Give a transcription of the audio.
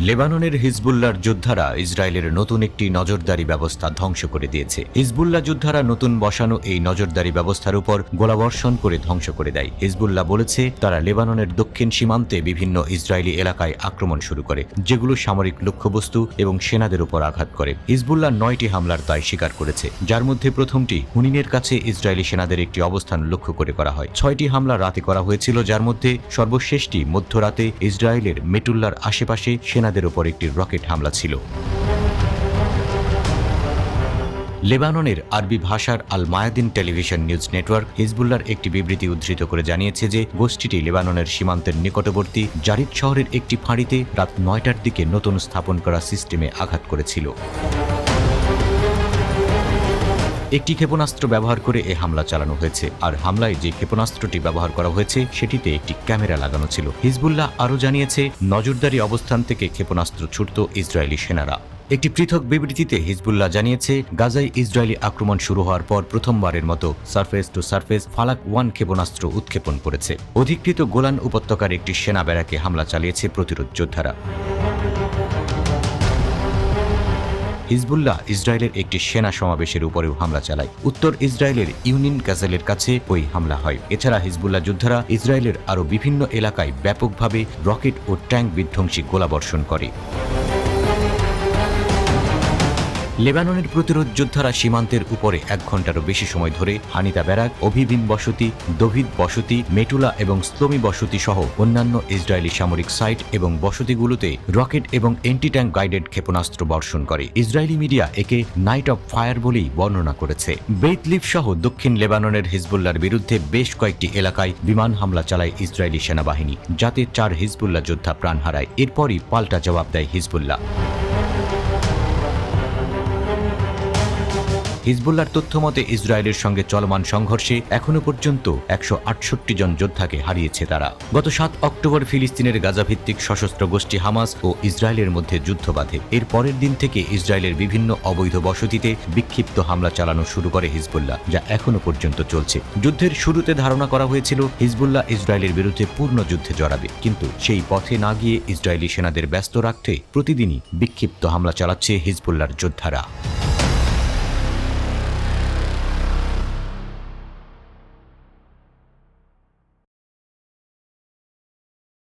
লেবাননের হিজবুল্লাহর যোদ্ধারা ইসরায়েলের নতুন একটি নজরদারি ব্যবস্থা ধ্বংস করে দিয়েছে। হিজবুল্লাহ যোদ্ধারা নতুন বসানো এই নজরদারি ব্যবস্থার উপর গোলাবর্ষণ করে ধ্বংস করে দেয়। হিজবুল্লাহ বলেছে তারা লেবাননের দক্ষিণ সীমান্তে বিভিন্ন ইসরায়েলি এলাকায় আক্রমণ শুরু করে, যেগুলো সামরিক লক্ষ্যবস্তু এবং সেনাদের উপর আঘাত করে। হিজবুল্লাহ 9টি হামলার দায় স্বীকার করেছে, যার মধ্যে প্রথমটি হুনিনের কাছে ইসরায়েলি সেনাদের একটি অবস্থান লক্ষ্য করে করা হয়। 6টি হামলা রাতে করা হয়েছিল, যার মধ্যে সর্বশেষটি মধ্যরাতে ইসরায়েলের মেটুল্লার আশেপাশে সেনাদের উপর একটি রকেট হামলা ছিল। লেবাননের আরবি ভাষার আল মায়াদিন টেলিভিশন নিউজ নেটওয়ার্ক হিজবুল্লাহর একটি বিবৃতি উদ্ধৃত করে জানিয়েছে যে গোষ্ঠীটি লেবাননের সীমান্তের নিকটবর্তী জারিদ শহরের একটি ফাঁড়িতে রাত 9টার দিকে নতুন স্থাপন করা সিস্টেমে আঘাত করেছিল। একটি ক্ষেপণাস্ত্র ব্যবহার করে এ হামলা চালানো হয়েছে, আর হামলায় যে ক্ষেপণাস্ত্রটি ব্যবহার করা হয়েছে সেটিতে একটি ক্যামেরা লাগানো ছিল। হিজবুল্লাহ আরও জানিয়েছে নজরদারি অবস্থান থেকে ক্ষেপণাস্ত্র ছুটত ইসরায়েলি সেনারা। একটি পৃথক বিবৃতিতে হিজবুল্লাহ জানিয়েছে গাজায় ইসরায়েলি আক্রমণ শুরু হওয়ার পর প্রথমবারের মতো সারফেস টু সারফেস ফালাক 1 ক্ষেপণাস্ত্র উৎক্ষেপণ করেছে। অধিকৃত গোলান উপত্যকার একটি সেনা ব্যারাকে হামলা চালিয়েছে প্রতিরোধ যোদ্ধারা। হিজবুল্লাহ ইসরায়েলের একটি সেনা সমাবেশের উপরেও হামলা চালায়। উত্তর ইসরায়েলের ইউনিন গাজালের কাছে ওই হামলা হয়। এছাড়া হিজবুল্লাহ যোদ্ধারা ইসরায়েলের আরও বিভিন্ন এলাকায় ব্যাপকভাবে রকেট ও ট্যাঙ্ক বিধ্বংসী গোলাবর্ষণ করে। লেবাননের প্রতিরোধ যোদ্ধারা সীমান্তের উপরে 1 ঘণ্টারও বেশি সময় ধরে হানিতা ব্যারাক, অভিবিন বসতি, দভিদ বসতি, মেটুলা এবং স্লোমি বসতি সহ অন্যান্য ইসরায়েলি সামরিক সাইট এবং বসতিগুলোতে রকেট এবং এন্টি ট্যাঙ্ক গাইডেড ক্ষেপণাস্ত্র বর্ষণ করে। ইসরায়েলি মিডিয়া একে নাইট অফ ফায়ার বলেই বর্ণনা করেছে। বেইত লিভ সহ দক্ষিণ লেবাননের হিজবুল্লাহর বিরুদ্ধে বেশ কয়েকটি এলাকায় বিমান হামলা চালায় ইসরায়েলি সেনাবাহিনী, যাতে 4 হিজবুল্লাহ যোদ্ধা প্রাণ হারায়। এরপরই পাল্টা জবাব দেয় হিজবুল্লাহ। হিজবুল্লাহর তথ্যমতে ইসরায়েলের সঙ্গে চলমান সংঘর্ষে এখনো পর্যন্ত 168 জন যোদ্ধাকে হারিয়েছে তারা। গত 7 অক্টোবর ফিলিস্তিনের গাজাভিত্তিক সশস্ত্র গোষ্ঠী হামাস ও ইসরায়েলের মধ্যে যুদ্ধ বাধে। এর পরের দিন থেকে ইসরায়েলের বিভিন্ন অবৈধ বসতিতে বিক্ষিপ্ত হামলা চালানো শুরু করে হিজবুল্লাহ, যা এখনো পর্যন্ত চলছে। যুদ্ধের শুরুতে ধারণা করা হয়েছিল হিজবুল্লাহ ইসরায়েলের বিরুদ্ধে পূর্ণ যুদ্ধে জড়াবে, কিন্তু সেই পথে না গিয়ে ইসরায়েলি সেনাদের ব্যস্ত রাখতে প্রতিদিনই বিক্ষিপ্ত হামলা চালাচ্ছে হিজবুল্লাহর যোদ্ধারা।